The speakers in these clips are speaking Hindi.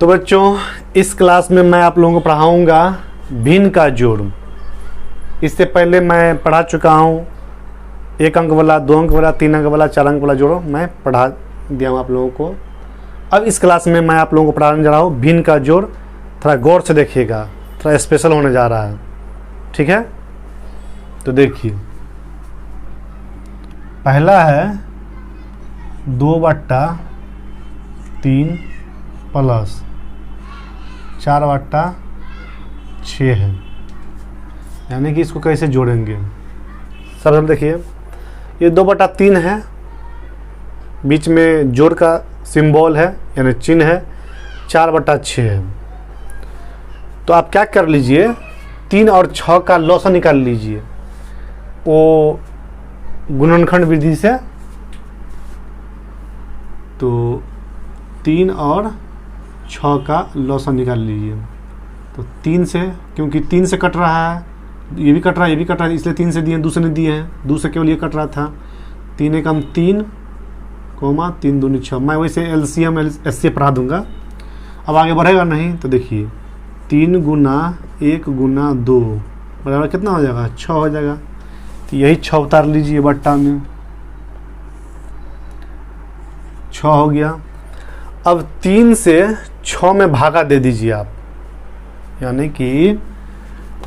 तो बच्चों इस क्लास में मैं आप लोगों को पढ़ाऊंगा भिन्न का जोड़। इससे पहले मैं पढ़ा चुका हूँ 1 अंक वाला, 2 अंक वाला, 3 अंक वाला, 4 अंक वाला जोड़ मैं पढ़ा दिया हूँ आप लोगों को। अब इस क्लास में मैं आप लोगों को पढ़ाने जा रहा हूँ भिन्न का जोड़। थोड़ा गौर से देखिएगा, थोड़ा स्पेशल होने जा रहा है, ठीक है। तो देखिए, पहला है 2/3 प्लस 4/6 है, यानी कि इसको कैसे जोड़ेंगे। सब देखिए, ये 2/3 है, बीच में जोड़ का सिंबल है यानी चिन्ह है, 4/6 है। तो आप क्या कर लीजिए, 3 और 6 का लॉसा निकाल लीजिए वो गुणनखंड विधि से। तो 3 और 6 का लॉसा निकाल लीजिए। तो 3 से, क्योंकि 3 से कट रहा है, ये भी कट रहा है, ये भी कट रहा है, इसलिए 3 से दिए, दूसरे ने दिए हैं, दूसरे केवल ये कट रहा था। 3 एकम 3, 3 दूनी 6। मैं वैसे एलसीएम एससी पढ़ा दूंगा, अब आगे बढ़ेगा नहीं। तो देखिए 3 गुना 1 गुना 2 बराबर कितना हो जाएगा, 6 हो जाएगा। तो यही 6 उतार लीजिए बट्टा में, 6 हो गया। अब 3 से 6 में भागा दे दीजिए आप, यानी कि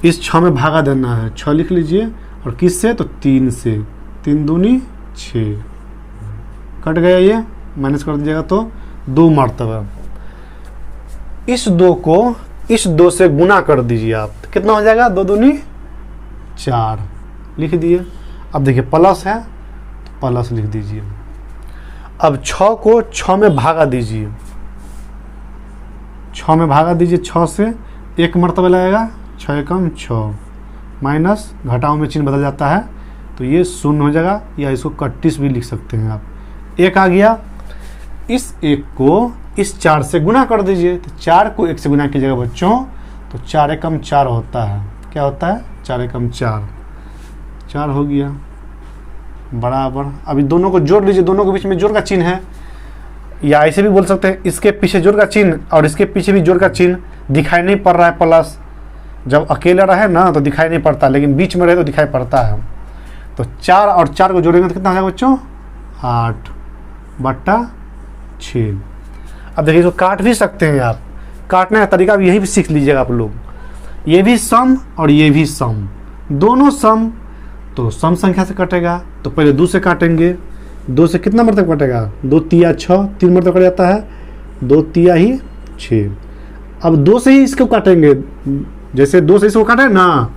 इस 6 में भागा देना है। 6 लिख लीजिए, और किससे, तो 3 से। 3 दूनी 6, कट गया, ये माइनस कर दीजिएगा तो 2 मरतबा। इस 2 को इस 2 से गुना कर दीजिए आप, तो कितना हो जाएगा, 2 दूनी 4 लिख दिए। अब देखिए प्लस है तो प्लस लिख दीजिए। अब 6 को 6 में भागा दीजिए, 6 में भागा दीजिए, 6 से 1 मरतबा लगेगा, 6 एकम 6, माइनस घटाओ में चिन्ह बदल जाता है, तो ये 0 हो जाएगा, या इसको 31 भी लिख सकते हैं आप। 1 आ गया, इस 1 को इस 4 से गुना कर दीजिए। तो 4 को 1 से गुना कीजिएगा बच्चों, तो 4 एकम 4 होता है। क्या होता है, 4 एकम 4 हो गया बराबर। अभी दोनों को जोड़ लीजिए, दोनों के बीच में जोड़ का चिन्ह है, या ऐसे भी बोल सकते हैं, इसके पीछे जोड़ का चिन्ह और इसके पीछे भी जोड़ का चिन्ह दिखाई नहीं पड़ रहा है प्लस। जब अकेला रहे ना तो दिखाई नहीं पड़ता, लेकिन बीच में रहे तो दिखाई पड़ता है। तो 4 और 4 को जोड़ेंगे तो कितना हो जाएगा बच्चों, 8/6। अब देखिए, इसको काट भी सकते हैं आप, काटने का तरीका भी यही भी सीख लीजिएगा आप लोग। ये भी सम और ये भी सम, दोनों सम, तो सम संख्या से कटेगा। तो पहले 2 से काटेंगे, 2 से कितना मरतब कटेगा, 2 तिया 6, 3 मरतब कट जाता है, 2 तिया ही 6। अब 2 से ही इसको काटेंगे, जैसे 2 से इसको काटे ना,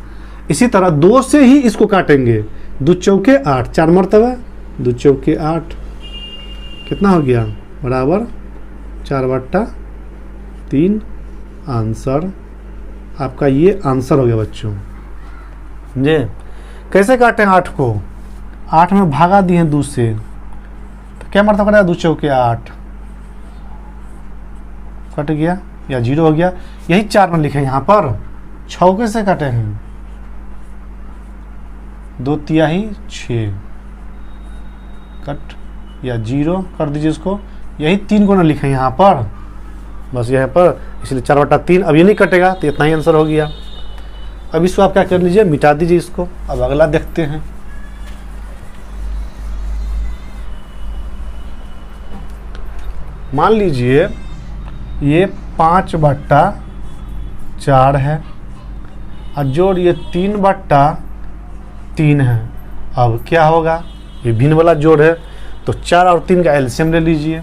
इसी तरह 2 से ही इसको काटेंगे। 2 चौके 8, 4 मरतबा, 2 चौके 8 कितना हो गया, बराबर 4/3। आंसर आपका ये आंसर हो गया बच्चों। जी, कैसे काटें 8 को, 8 में भागा दिए 2 से, तो क्या मरतबा कटेगा, 2 चौके 8 कट गया, या 0 हो गया। यही 4 में लिखे यहाँ पर। 6 कैसे काटे हैं, 2 तिया ही 6 कट, या 0 कर दीजिए इसको। यही 3 को ना लिखे यहाँ पर, बस यहाँ पर, इसलिए 4/3। अब ये नहीं कटेगा, तो इतना ही आंसर हो गया। अब इसको आप क्या कर लीजिए, मिटा दीजिए इसको। अब अगला देखते हैं। मान लीजिए ये 5/4 है, और जोड़ ये 3/3 है। अब क्या होगा, ये भिन्न वाला जोड़ है, तो 4 और 3 का एलसीएम ले लीजिए।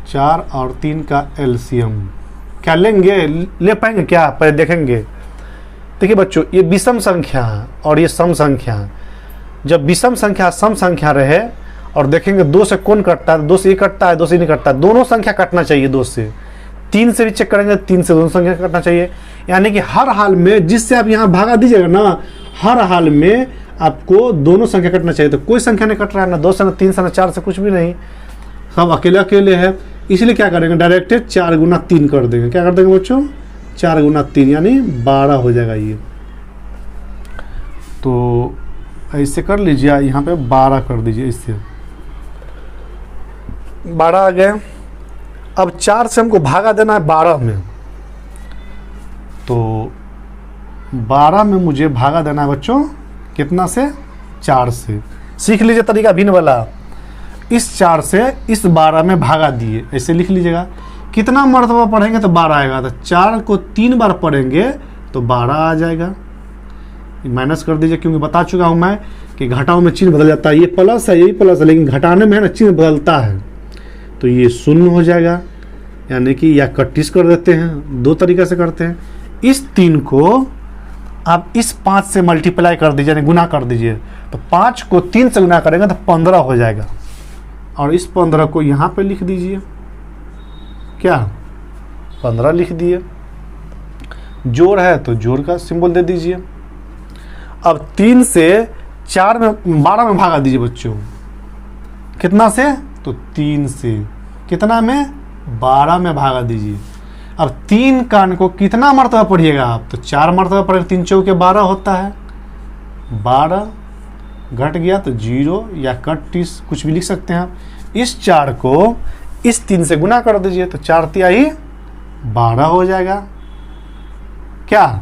4 और 3 का एलसीएम क्या लेंगे, ले पाएंगे क्या, पहले देखेंगे। देखिए बच्चों, ये विषम संख्या है और ये सम संख्या है। जब विषम संख्या सम संख्या रहे और देखेंगे 2 से कौन कटता है, 2 से ये कटता है, 2 से नहीं कटता है, दोनों संख्या कटना चाहिए 2 से। 3 से भी चेक करेंगे, 3 से दोनों संख्या कटना चाहिए। यानी कि हर हाल में जिससे आप यहाँ भागा दीजिएगा ना, हर हाल में आपको दोनों संख्या कटना चाहिए। तो कोई संख्या नहीं कट रहा है, ना 2 से, ना 3 से, ना 4 से, कुछ भी नहीं, सब अकेले अकेले है। इसलिए क्या करेंगे, डायरेक्ट 4 गुना 3 कर देंगे। क्या कर देंगे बच्चों, 4 गुना 3 यानी 12 हो जाएगा ये। तो ऐसे कर लीजिए, यहाँ पे 12 कर दीजिए, इससे 12 आ गए। अब 4 से हमको भागा देना है 12 में, तो 12 में मुझे भागा देना है बच्चों कितना से, 4 से। सीख लीजिए तरीका भिन्न वाला। इस 4 से इस 12 में भागा दिए, ऐसे लिख लीजिएगा। कितना मरतबा पढ़ेंगे तो 12 आएगा, तो 4 को 3 बार पढ़ेंगे तो 12 आ जाएगा। माइनस कर दीजिए, क्योंकि बता चुका हूँ मैं कि घटाओं में चिन्ह बदल जाता है। ये प्लस है, यही प्लस है, लेकिन घटाने में है ना चिन्ह बदलता है, तो ये शून्य हो जाएगा। यानी कि या 31 कर देते हैं, 2 तरीके से करते हैं। इस 3 को आप इस 5 से मल्टीप्लाई कर दीजिए, यानी गुना कर दीजिए, तो 5 को 3 से गुना करेंगे तो 15 हो जाएगा। और इस 15 को यहाँ पे लिख दीजिए, क्या 15 लिख दिए। जोड़ है तो जोड़ का सिंबल दे दीजिए। अब 3 से 4 में 12 में भागा दीजिए बच्चों, कितना से, तो 3 से। कितना में, 12 में भागा दीजिए। अब 3 कान को कितना मरतबा पढ़िएगा आप, तो 4 मरतबा पढ़ेगा। 3 चौके 12 होता है, 12 घट गया तो 0 या 31 कुछ भी लिख सकते हैं आप। इस 4 को इस 3 से गुना कर दीजिए, तो 4 तिहाई 12 हो जाएगा। क्या,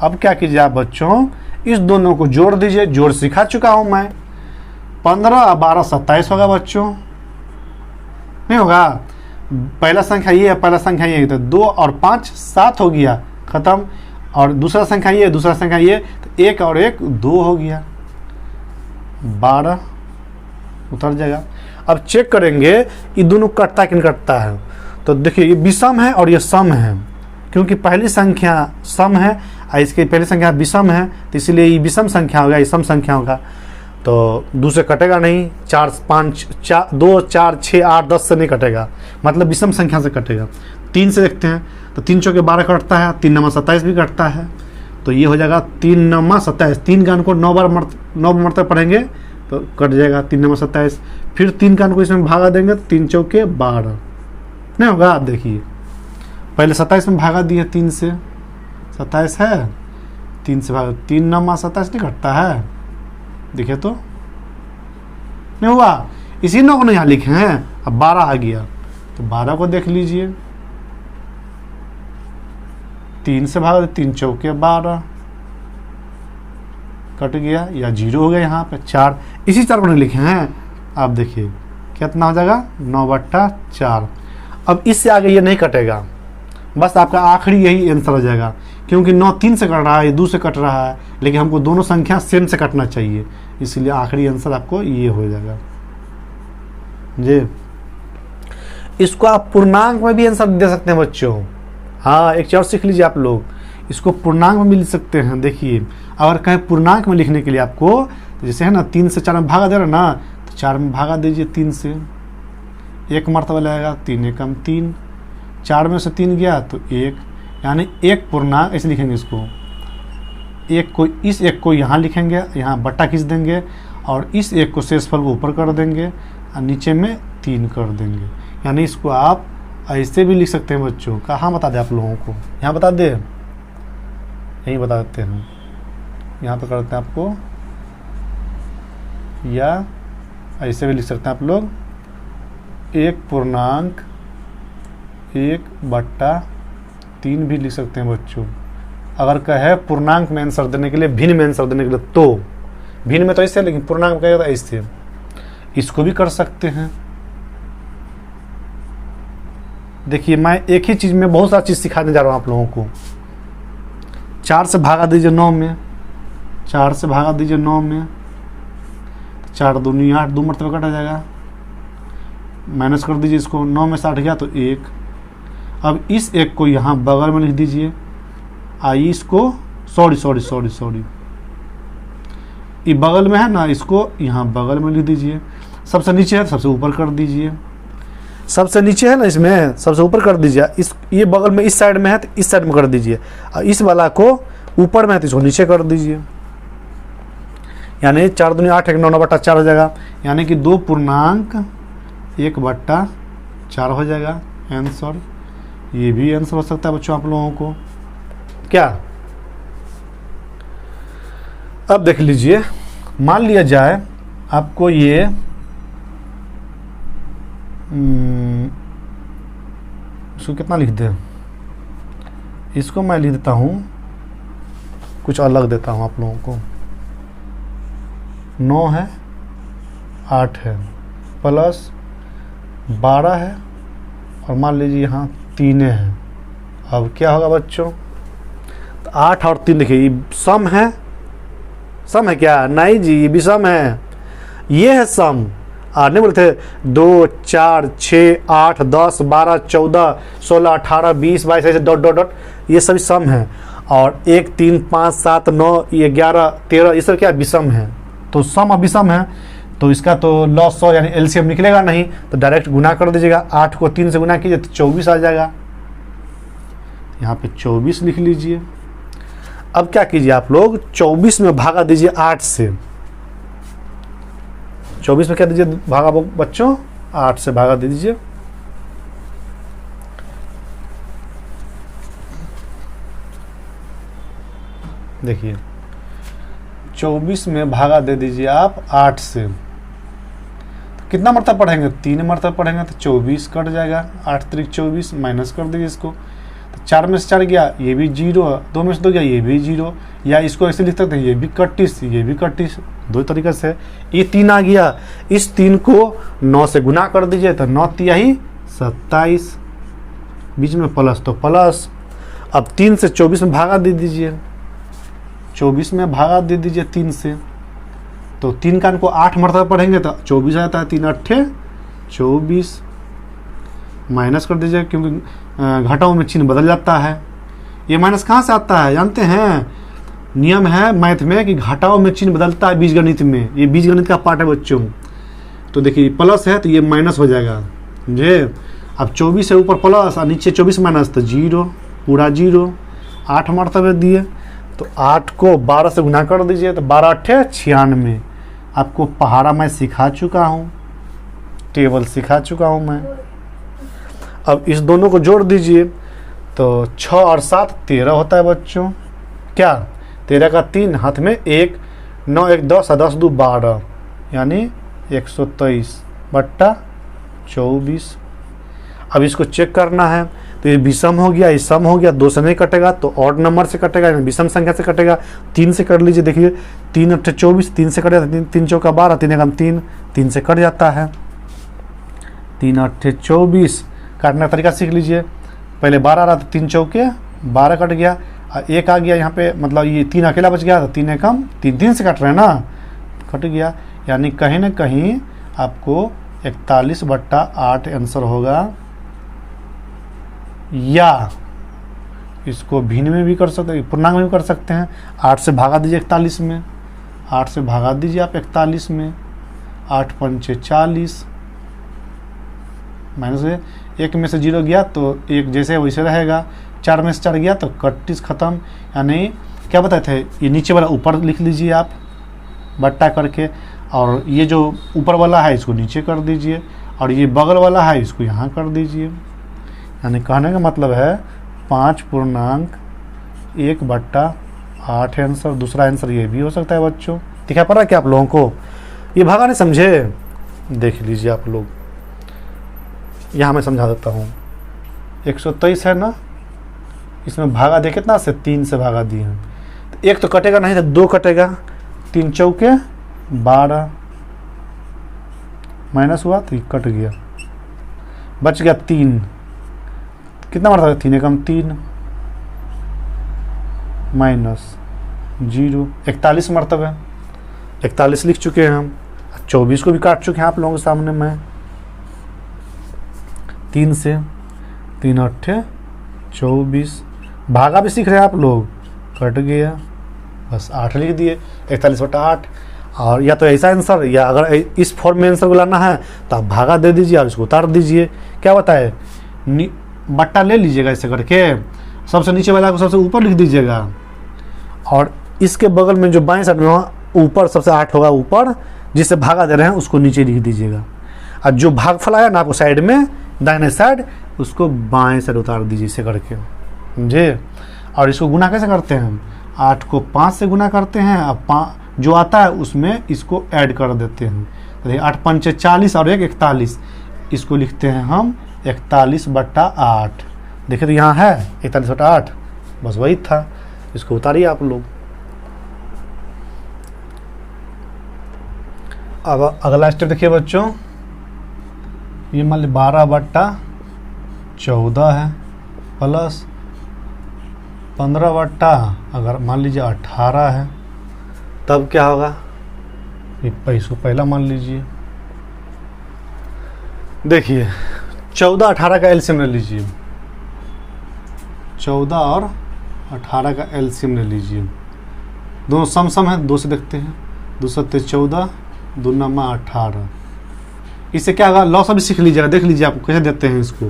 अब क्या कीजिए आप बच्चों, इस दोनों को जोड़ दीजिए। जोड़ सिखा चुका हूं मैं। 15 और 12 27 होगा बच्चों, नहीं होगा। पहला संख्या ये है, पहला संख्या ये, तो 2 और 5 7 हो गया, खत्म। और दूसरा संख्या ये, दूसरा संख्या ये, तो 1 और 1 2 हो गया, 12 उतर जाएगा। अब चेक करेंगे ये दोनों कटता कि नहीं कटता है। तो देखिए ये विषम है और ये सम है, क्योंकि पहली संख्या सम है और इसकी पहली संख्या विषम है, तो इसलिए ये विषम संख्या होगा, ये सम संख्या होगा। तो 2 से कटेगा नहीं, 4 5 4 2 4 6 8 10 से नहीं कटेगा, मतलब विषम संख्या से कटेगा। 3 से देखते हैं, तो 3 चौके 12 कटता है, 3 9 27 भी कटता है, तो ये हो जाएगा 3 9 27। 3 कान को 9 मरतबा पढ़ेंगे तो कट जाएगा 3 9 27। फिर 3 कान को इसमें भागा देंगे तो 3 चौके 12 नहीं होगा। आप देखिए पहले 27 में भागा दिए, 3 से 27 है, 3 से भागा, 3 9 27 नहीं कटता है, देखिए तो नहीं हुआ। इसी 9 को यहाँ लिखे हैं, अब 12 आ गया, तो 12 को देख लीजिए। 3 से भागा, 3 चौके 12 कट गया, या 0 हो गया यहाँ पे। 4 इसी 4 को नहीं लिखे हैं, आप देखिए कितना हो जाएगा, 9/4। अब इससे आगे ये नहीं कटेगा, बस आपका आखिरी यही आंसर हो जाएगा, क्योंकि 9 3 से कट रहा है, ये 2 से कट रहा है, लेकिन हमको दोनों संख्या सेम से कटना चाहिए, इसलिए आखिरी आंसर आपको ये हो जाएगा जी। इसको आप पूर्णांक में भी आंसर दे सकते हैं बच्चों। हाँ, एक चीज और सीख लीजिए आप लोग, इसको पूर्णांक में भी लिख सकते हैं। देखिए अगर कहीं पूर्णांक में लिखने के लिए आपको, तो जैसे है ना 3 से 4 में भागा दे रहा ना, तो 4 में भागा दीजिए 3 से, 1 मरतबा लगेगा, 3 एकम 3, 4 में से 3 गया तो 1, यानी 1 पूर्णांक ऐसे लिखेंगे इसको। एक को, इस 1 को यहाँ लिखेंगे, यहाँ बट्टा खींच देंगे, और इस 1 को शेषफल को ऊपर कर देंगे और नीचे में 3 कर देंगे। यानी इसको आप ऐसे भी लिख सकते हैं बच्चों। कहाँ बता दें आप लोगों को, यहाँ बता दें, यहीं बता देते हैं, यहाँ पे करते हैं आपको, या ऐसे भी लिख सकते हैं आप लोग, 1 पूर्णांक 1/3 भी लिख सकते हैं बच्चों। अगर कहे पूर्णांक में आंसर देने के लिए, भिन्न में आंसर देने के लिए, तो भिन्न में तो ऐसे, लेकिन पूर्णांक में कहेगा तो ऐसे, इसको भी कर सकते हैं। देखिए मैं एक ही चीज में बहुत सारी चीज सिखाने जा रहा हूँ आप लोगों को। 4 से भागा दीजिए 9 में, 4 से भागा दीजिए 9 में, 4 दूनी 8, 2 मरतबा कटा जाएगा, माइनस कर दीजिए इसको, 9 में 60 गया तो 1। अब इस 1 को यहाँ बगल में लिख दीजिए, आई इसको, सॉरी ये बगल में है ना, इसको यहाँ बगल में लिख दीजिए। सबसे नीचे है तो सबसे ऊपर कर दीजिए, सबसे नीचे है ना इसमें सबसे ऊपर कर दीजिए। इस ये बगल में इस साइड में है तो इस साइड में कर दीजिए, और इस वाला को ऊपर में है तो इसको नीचे कर दीजिए। यानी 4 दूनी 8, 9/4 हो जाएगा, यानी कि 2 पूर्णांक 1/4 हो जाएगा आंसर। ये भी आंसर हो सकता है बच्चों आप लोगों को। क्या, अब देख लीजिए, मान लिया जाए आपको ये इसको कितना लिख दें, इसको मैं लिख देता हूँ, कुछ अलग देता हूँ आप लोगों को। 9 है, 8 है, प्लस 12 है, और मान लीजिए यहाँ 3 है। अब क्या होगा बच्चों, तो 8 और 3 देखिए ये सम है, सम है क्या, नहीं जी ये भी सम है, ये है सम। नहीं बोलते 2 4 6 8 10 12 14 16 18 20 22 ऐसे डॉट डॉट डॉट, ये सभी सम है। और 1 3 5 7 9 11 13 ये सब क्या विषम है। तो सम और विषम है, तो इसका तो लॉस 100 यानी एलसीएम निकलेगा नहीं, तो डायरेक्ट गुना कर दीजिएगा। 8 को 3 से गुना कीजिए तो 24 आ जाएगा। यहाँ पे 24 लिख लीजिए। अब क्या कीजिए आप लोग, 24 में भागा दीजिए 8 से। 24 में क्या दीजिए भागा बच्चों, 8 से भागा दे दीजिए। देखिए 24 में भागा दे दीजिए आप 8 से, तो कितना मरतबा पढ़ेंगे, 3 मरतबा पढ़ेंगे तो 24 कट जाएगा। 8 3 24 माइनस कर दीजिए इसको, तो 4 में से 4 गया, ये भी 0, 2 में से 2 गया, ये भी 0, या इसको ऐसे लिख सकते हैं, ये भी 31, ये भी 31, दो तरीके से। ये 3 आ गया, इस 3 को 9 से गुना कर दीजिए तो 9 तिहाई 27, बीच में प्लस तो प्लस। अब 3 से 24 में भागा दे दीजिए, 24 में भागा दे दीजिए 3 से, तो 3 का इनको 8 मरतबा पढ़ेंगे तो 24 आ जाता है। 3 8 24, माइनस कर दीजिए क्योंकि घटाओं में चिन्ह बदल जाता है। ये माइनस कहाँ से आता है जानते हैं, नियम है मैथ में कि घटाओं में चिन्ह बदलता है बीजगणित में, ये बीजगणित का पार्ट है बच्चों। तो देखिए प्लस है तो ये माइनस हो जाएगा, समझे। अब 24 से ऊपर प्लस और नीचे 24 माइनस तो 0, पूरा 0। 8 मरतबे दिए तो 8 को 12 से गुना कर दीजिए तो 12 8 96। आपको पहाड़ा मैं सिखा चुका हूँ, टेबल सिखा चुका हूँ मैं। अब इस दोनों को जोड़ दीजिए तो 6 और 7 13 होता है बच्चों। क्या 13 का 3 हाथ में 1, 9 1 10 10 2 12 यानी 123 बट्टा 24। अब इसको चेक करना है तो ये विषम हो गया, ये सम हो गया, 2 से नहीं कटेगा तो ऑड नंबर से कटेगा, विषम संख्या से कटेगा। 3 से कर लीजिए, देखिए 3 8 24, 3 से कट जाता है, 3 चौका 12, 3 एकम 3, 3 से कट जाता है। 3 8 24 काटने का तरीका सीख लीजिए। पहले 12 आ रहा था, 3 चौके 12 कट गया, 1 आ गया यहाँ पे, मतलब ये 3 अकेला बच गया, तो 3 एकम 3 से कट रहे हैं ना, कट गया। यानी कहीं ना कहीं आपको 41 बट्टा 8 आंसर होगा। या इसको भिन्न में भी कर सकते हैं, पूर्णांक में भी कर सकते हैं। 8 से भागा दीजिए 41 में, 8 से भागा दीजिए आप 41 में, 8 पंचे 40 माइनस है, 1 में से 0 गया तो 1 जैसे वैसे रहेगा। 4 में से 4 गया तो 31 खत्म। यानी क्या बताए थे, ये नीचे वाला ऊपर लिख लीजिए आप बट्टा करके, और ये जो ऊपर वाला है इसको नीचे कर दीजिए, और ये बगल वाला है इसको यहाँ कर दीजिए। यानी कहने का मतलब है 5.1 बट्टा 8 आंसर। दूसरा आंसर ये भी हो सकता है बच्चों। दिखा पड़ रहा है क्या आप लोगों को, ये भागा नहीं समझे, देख लीजिए आप लोग, यहाँ मैं समझा देता हूँ। 123 है ना, इसमें भागा दे कितना से, 3 से भागा दिए हैं, तो 1 तो कटेगा नहीं तो 2 कटेगा। 3 चौके 12 माइनस हुआ तो कट गया, बच गया 3। कितना मरतबा, 3 एकम 3 माइनस 0, 41 मरतबा। 41 लिख चुके हैं हम, 24 को भी काट चुके हैं आप लोगों के सामने मैं। 3 से 3 8 24, भागा भी सीख रहे हैं आप लोग, कट गया, बस 8 लिख दिए, 41 बटा 8। और या तो ऐसा आंसर, या अगर इस फॉर्म में आंसर को लाना है तो आप भागा दे दीजिए और इसको उतार दीजिए। क्या बताए, बट्टा ले लीजिएगा ऐसे करके, सबसे नीचे वाला को सबसे ऊपर लिख दीजिएगा, और इसके बगल में जो बाएं साइड में वहाँ ऊपर सबसे 8 होगा ऊपर, जिससे भागा दे रहे हैं उसको नीचे लिख दीजिएगा। और जो भागफल आया ना आपको साइड में दाहिने साइड, उसको बाएं साइड उतार दीजिए ऐसे करके, समझे। और इसको गुना कैसे करते हैं हम, 8 को 5 से गुना करते हैं, अब 5 जो आता है उसमें इसको ऐड कर देते हैं। तो 8 पंचे 40 और 1 41, इसको लिखते हैं हम 41 बट्टा 8। देखिए तो यहाँ है 41/8, बस वही था, इसको उतारिए आप लोग। अब अगला स्टेप देखिए बच्चों, ये मान लीजिए 12/14 है प्लस 15 अगर मान लीजिए 18 है, तब क्या होगा, ये पैसों पहला मान लीजिए। देखिए 14-18 का एलसीएम ले लीजिए, 14 और 18 का एलसीएम ले लीजिए, दोनों सम है, 2 से देखते हैं, 2 7 14, 2 9 18। इससे क्या होगा, लॉस अभी सीख लीजिएगा, देख लीजिए आप कैसे देते हैं इसको,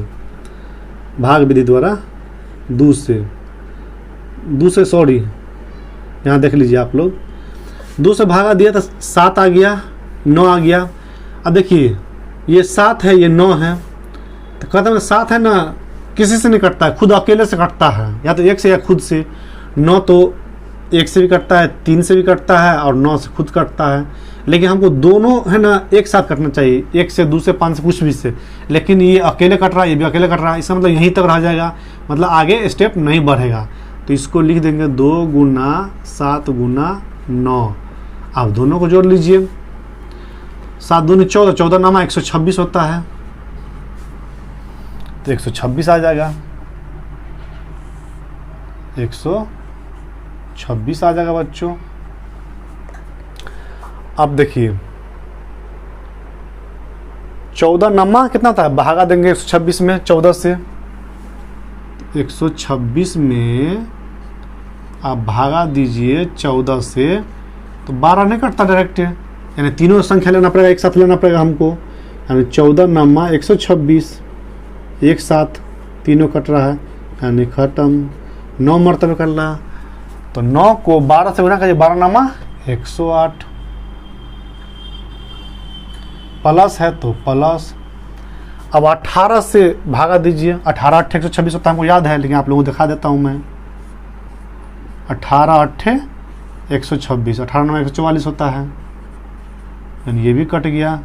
भाग विधि द्वारा 2 से सॉरी, यहाँ देख लीजिए आप लोग, 2 से भागा दिया तो 7 आ गया, 9 आ गया। अब देखिए ये 7 है, ये 9 है, तो कहते हैं 7 है ना, किसी से नहीं कटता है, खुद अकेले से कटता है, या तो 1 से या खुद से। 9 तो 1 से भी कटता है, 3 से भी कटता है, और 9 से खुद कटता है। लेकिन हमको दोनों है ना एक साथ कटना चाहिए, 1 से, 2 से, 5 से, कुछ भी से। लेकिन ये अकेले कट रहा है, ये भी अकेले कट रहा है, इसका मतलब यहीं तक रह जाएगा, मतलब आगे स्टेप नहीं बढ़ेगा। तो इसको लिख देंगे 2 × 7 × 9। आप दोनों को जोड़ लीजिए, 7 दूनी 14, 14 नामा 126 होता है, तो 126 आ जाएगा, 126 आ जाएगा बच्चों। अब देखिए 14 नम्मा कितना था, भागा देंगे 126 में, 14 से 126 में आप भागा दीजिए 14 से, तो 12 नहीं कटता डायरेक्ट, यानी तीनों संख्या लेना पड़ेगा, एक साथ लेना पड़ेगा हमको, यानी 14 नम्मा 126 एक साथ तीनों कट रहा है, यानी खत्म। 9 मरतबे कर रहा, तो 9 को 12 से गुना करिए, 12 नामा 108, प्लस है तो प्लस। अब 18 से भागा दीजिए, 18 8 126 होता है, हमको याद है, लेकिन आप लोगों को दिखा देता हूँ मैं। 18 8 126, 18 9 144 होता है, यानी ये भी कट गया,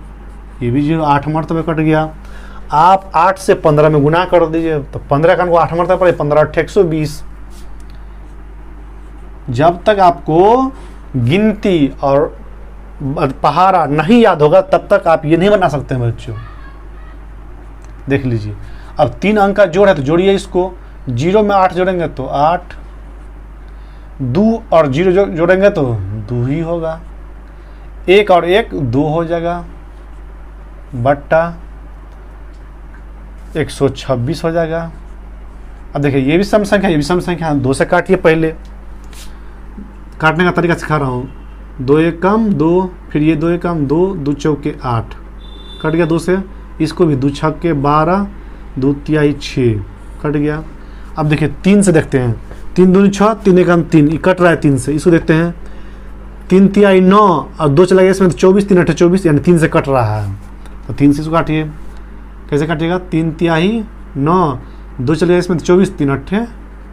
ये भी 0, 8 मरतबे कट गया। आप 8 से 15 में गुना कर दीजिए, तो 15 का हमको 8 मरतबे पड़े, 15 8 120। जब तक आपको गिनती और पहाड़ा नहीं याद होगा, तब तक आप ये नहीं बना सकते हैं बच्चों। देख लीजिए, अब 3 अंक का जोड़ है, तो जोड़िए इसको, 0 में 8 जोड़ेंगे तो 8, 2 और 0 जोड़ेंगे तो 2 ही होगा, 1 और 1 2 हो जाएगा, बट्टा 126 हो जाएगा। अब देखिए ये भी सम संख्या, ये भी सम संख्या, 2 से काटिए, पहले काटने का तरीका सिखा रहा हूँ। 2 1 कम 2, फिर ये 2 1 कम 2, 2 चौके 8 कट गया 2 से, इसको भी 2 छक्के 12, 2 तिहाई 6 कट गया। अब देखिए 3 से देखते हैं, 3 दूनी 6, 3 1 3, ये कट रहा है 3 से, इसको देखते हैं, 3 तिहाई 9 और 2 चला गया इसमें, तो 24 3 8 24, यानी 3 से कट रहा है, तो 3 से इसको काटिए। कैसे काटिएगा, 3 तिहाई 9, 2 चले गया इसमें, तो 24 3 8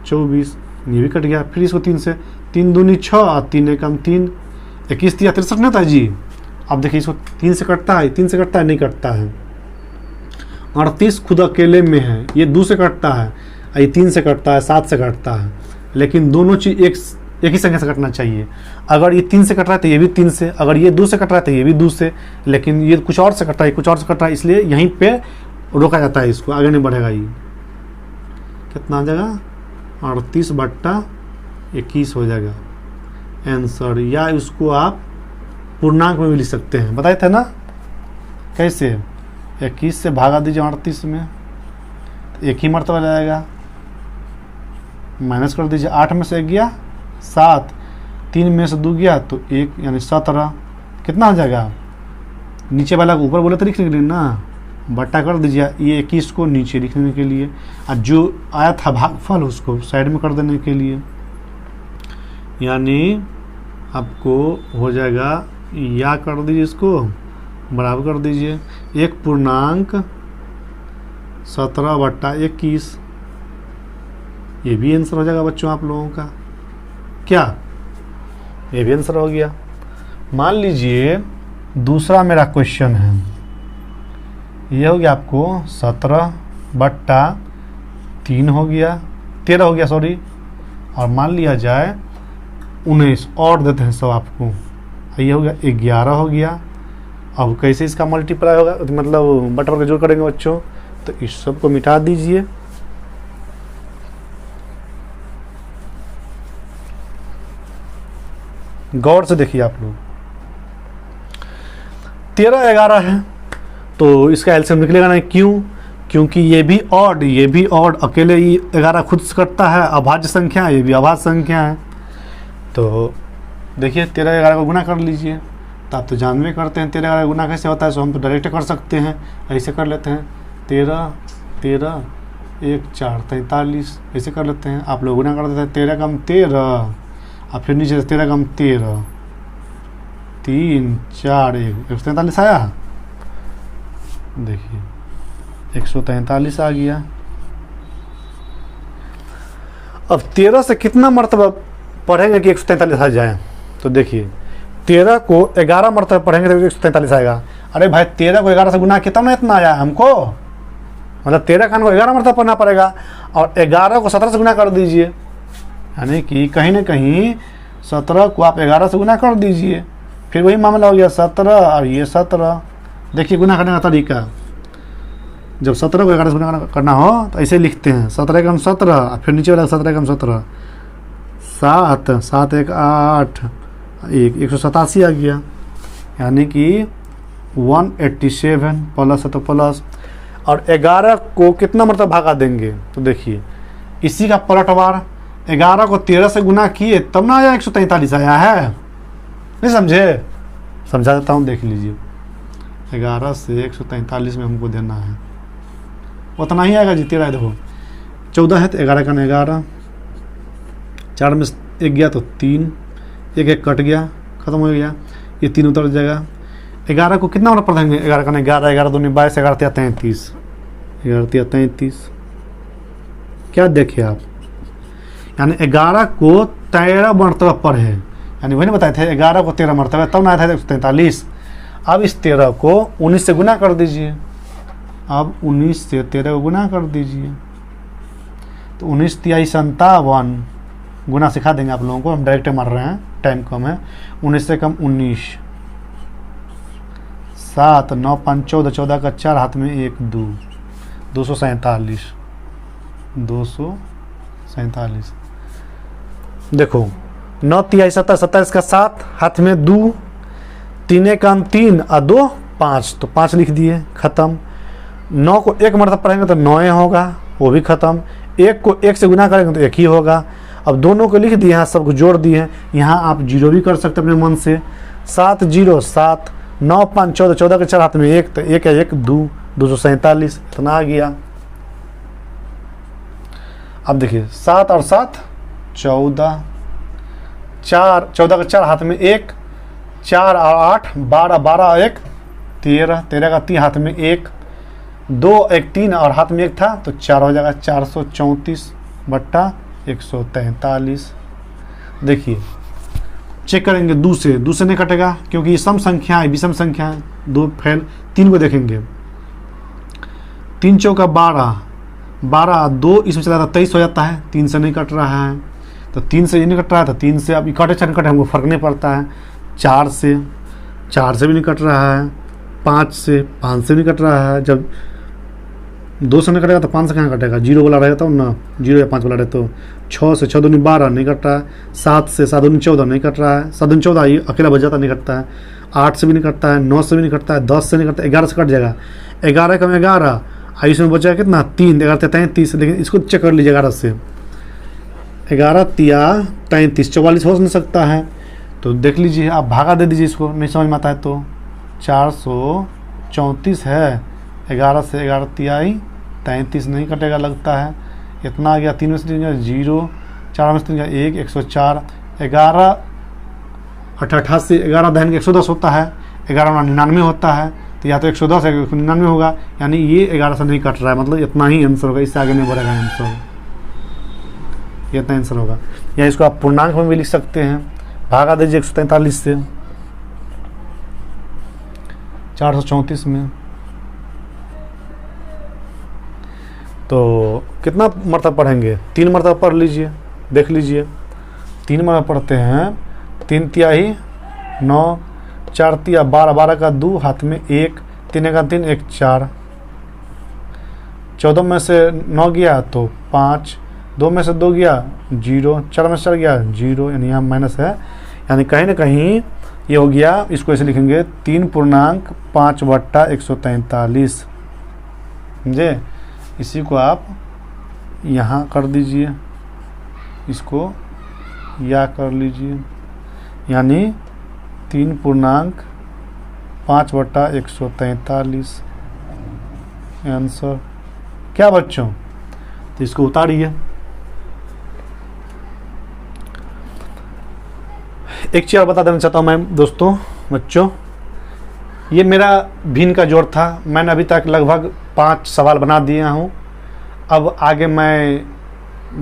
24, ये भी कट गया। फिर इसको 3 से, 3 दूनी 6 और 3 1 3, 21 तिया 63 नहीं था जी। अब देखिए इसको 3 से कटता है, 3 से कटता है, नहीं कटता है। 38 खुद अकेले में है, ये 2 से कटता है, ये 3 से कटता है, 7 से कटता है, लेकिन दोनों चीज़ एक ही संख्या से कटना चाहिए। अगर ये 3 से कट रहा है तो ये भी 3 से, अगर ये 2 से कट रहा है तो ये भी 2 से, लेकिन ये कुछ और से कट रहा है, कुछ और से कट रहा है, इसलिए यहीं पे रोका जाता है, इसको आगे नहीं बढ़ेगा। ये कितना आ जाएगा, 38/21 हो जाएगा आंसर। या उसको आप पूर्णांक में भी लिख सकते हैं, बताए थे ना कैसे, 21 से भागा दीजिए 38 में, तो 1 ही मरतबा जाएगा, माइनस कर दीजिए, 8 में से 1 गया 7, 3 में से 2 गया तो 1, यानी 17, कितना हो जाएगा, नीचे वाला ऊपर बोले तो लिखने के लिए ना, बट्टा कर दीजिए ये 21 को नीचे लिखने के लिए, और जो आया था भागफल उसको साइड में कर देने के लिए, यानी आपको हो जाएगा, या कर दीजिए इसको बराबर कर दीजिए 1.17/21, ये भी आंसर हो जाएगा बच्चों आप लोगों का। क्या ये भी आंसर हो गया। मान लीजिए दूसरा मेरा क्वेश्चन है, ये हो गया आपको 17/21 3 हो गया, 13 हो गया सॉरी, और मान लिया जाए 19 और देते हैं सब आपको, ये हो गया 11 हो गया। अब कैसे इसका मल्टीप्लाई होगा, तो मतलब बटा का जोड़ करेंगे बच्चों, तो इस सब को मिटा दीजिए। गौर से देखिए आप लोग, 13 11 है तो इसका एलसीएम निकलेगा नहीं, क्यों? क्योंकि ये भी ऑड, ये भी ऑड, अकेले ही 11 खुद से कटता है, अभाज्य संख्या, ये भी अभाज्य संख्या है। तो देखिए 13 11 को गुना कर लीजिए, तो आप तो जानवे करते हैं 13 11 गुना कैसे होता है, सो हम तो डायरेक्ट कर सकते हैं, ऐसे कर लेते हैं 13 13 1 4 43, ऐसे कर लेते हैं। आप लोग गुना कर देते हैं 13 कम 13, और फिर नीचे से 13 कम 13, 3 4 1 143 आया, देखिए 143 आ गया। अब 13 से कितना मरतबा पढ़ेंगे कि 143 आ जाए, तो देखिए 13 को 11 मरतबा पढ़ेंगे तो 143 आएगा। अरे भाई 13 को 11 से गुना कितना इतना आया हमको, मतलब 13 खान को 11 मरतबा पढ़ना पड़ेगा, और 11 को 17 से गुना कर दीजिए, यानी कि कहीं ना कहीं 17 को आप 11 से गुना कर दीजिए, फिर वही मामला हो गया 17 और ये 17। देखिए गुना करने का तरीका, जब 17 को 11 से गुना करना हो तो ऐसे लिखते हैं 17 कम 17, फिर नीचे वाला 17 कम 17, 7 7 1 8 187 आ गया, यानी कि 187 प्लस है तो प्लस। और 11 को कितना मतलब भागा देंगे, तो देखिए इसी का पलटवार, 11 को 13 से गुना किए तब ना आया 143 आया है, नहीं समझे? समझा देता हूँ, देख लीजिए 11 से 143 में हमको देना है, उतना ही आएगा जी। 13 देखो 14 है तो 11 का 11, 4 में 1 गया तो 3, 1 1 कट गया, खत्म हो गया, ये 3 उतर जाएगा। 11 को कितना मतलब पढ़ देंगे, 11 का 11, 11 दूनी 22, 11 तिया 33, 11 तिया 33, क्या देखिए आप, यानी 11 को 13 मरतबा पढ़े, यानी वही नहीं बताए थे 11 को 13 मरतबा, तब ना आया था 143। अब इस 13 को 19 से गुना कर दीजिए, अब 19 से 13 को गुना कर दीजिए, तो 19 तिया 57, गुना सिखा देंगे आप लोगों को, हम डायरेक्ट मार रहे हैं, टाइम कम है। 19 से कम 19, 7 9 5 14, 14 का 4 हाथ में 1 2, 247, 247। देखो 9 तिया 27, 27 का 7 हाथ में 2, 3 कम 3 और 2 5, तो 5 लिख दिए, खत्म। 9 को 1 मरतबा पढ़ेंगे तो 9 होगा, वो भी खत्म। 1 को 1 से गुना करेंगे तो 1 ही होगा। अब दोनों को लिख दिए, यहाँ सबको जोड़ दिए हैं, यहाँ आप जीरो भी कर सकते हैं अपने मन से, 7 0 7, 9 5 14, 14 के 4 हाथ में 1, तो 1 है 1 2, 247, इतना आ गया। अब देखिए 7 और 7 14, 4 14 के 4 हाथ में 1, 4 और 8 12, 12 और 1 13, 13 का 3 हाथ में 1, 2 1 3 और हाथ में 1 था, तो 4 हो जाएगा, 434 बट्टा 143। देखिए चेक करेंगे, 2 से नहीं कटेगा, क्योंकि ये सम संख्या है, विषम संख्या है, 2 फेल। 3 को देखेंगे, 3 चौका 12, 12 2 इसमें चला जाता 23 हो जाता है, 3 से नहीं कट रहा है, तो 3 से ये नहीं कट रहा है, तो 3 से अब कटे चाहे कटे हमको फर्क नहीं पड़ता है। 4 से भी नहीं कट रहा है, 5 से नहीं कट रहा है, जब 2 से नहीं कटेगा तो 5 से कहाँ कटेगा, 0 वाला रहेगा तो ना, 0 या 5 वाला रहता तो। 6 से 6 दूनी 12 नहीं कट रहा है, 7 से 7 दूनी 14 नहीं कट रहा है, 7 दूनी 14 ये अकेला बच जाता नहीं कटता है, 8 से भी नहीं कटता है, 9 से भी नहीं कटता है, 10 से नहीं कटता, 11 से कट जाएगा, 11 कम 11, इसमें बचा कितना 3, 11 33, लेकिन इसको चेक कर लीजिए 11 से, 11 तिया 33, 44 हो नहीं सकता है, तो देख लीजिए आप भागा दे दीजिए, इसको नहीं समझ में आता है तो 434 है, 11 से 11 तियाई 33 नहीं कटेगा लगता है, इतना आ गया। 3 में से 3 गया 0, 4 में से 3 गया 1, 104, 11 88, 11 दहन के 110 होता है, 11 99 होता है, तो या तो 110 है 199 होगा, यानी ये 11 से नहीं कट रहा है, मतलब इतना ही आंसर होगा, इससे आगे नहीं बढ़ेगा आंसर, ये इतना आंसर होगा। या इसको आप पूर्णांक में भी लिख सकते हैं, भागा दीजिए 143 से 434 में, तो कितना मरतबा पढ़ेंगे, 3 मरतबा पढ़ लीजिए, देख लीजिए। 3 मरतबा पढ़ते हैं, 3 तिहाई 9, 4 तिया 12, 12 का 2 हाथ में 1, 3 का 3, 1 4, 14 में से 9 गया तो 5, 2 में से 2 गया 0, 4 में से 4 गया 0, यानी यहाँ माइनस है, यानी कहीं ना कहीं ये हो गया। इसको ऐसे लिखेंगे 3.5/143, समझे। इसी को आप यहाँ कर दीजिए, इसको या कर लीजिए, यानी 3.5/143 आंसर क्या बच्चों। तो इसको उतारिए। एक चीज़ और बता देना चाहता हूँ मैं दोस्तों, बच्चों, ये मेरा भिन्न का जोड़ था। मैंने अभी तक लगभग 5 सवाल बना दिया हूँ। अब आगे मैं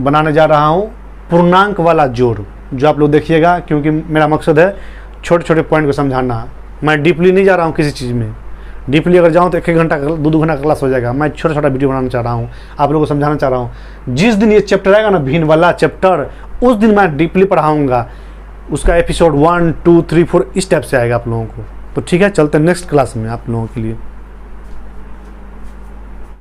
बनाने जा रहा हूँ पूर्णांक वाला जोड़, जो आप लोग देखिएगा, क्योंकि मेरा मकसद है छोटे छोटे पॉइंट को समझाना। मैं डीपली नहीं जा रहा हूँ किसी चीज़ में। डीपली अगर जाऊँ तो 1-1 घंटा 2-2 घंटा का क्लास हो जाएगा। मैं छोटा छोटा वीडियो बनाना चाह रहा हूँ, आप लोगों को समझाना चाह रहा हूँ। जिस दिन ये चैप्टर आएगा ना, भिन्न वाला चैप्टर, उस दिन मैं डीपली पढ़ाऊँगा। उसका एपिसोड 1, 2, 3, 4 इस टाइप से आएगा आप लोगों को। तो ठीक है, चलते हैं नेक्स्ट क्लास में आप लोगों के लिए।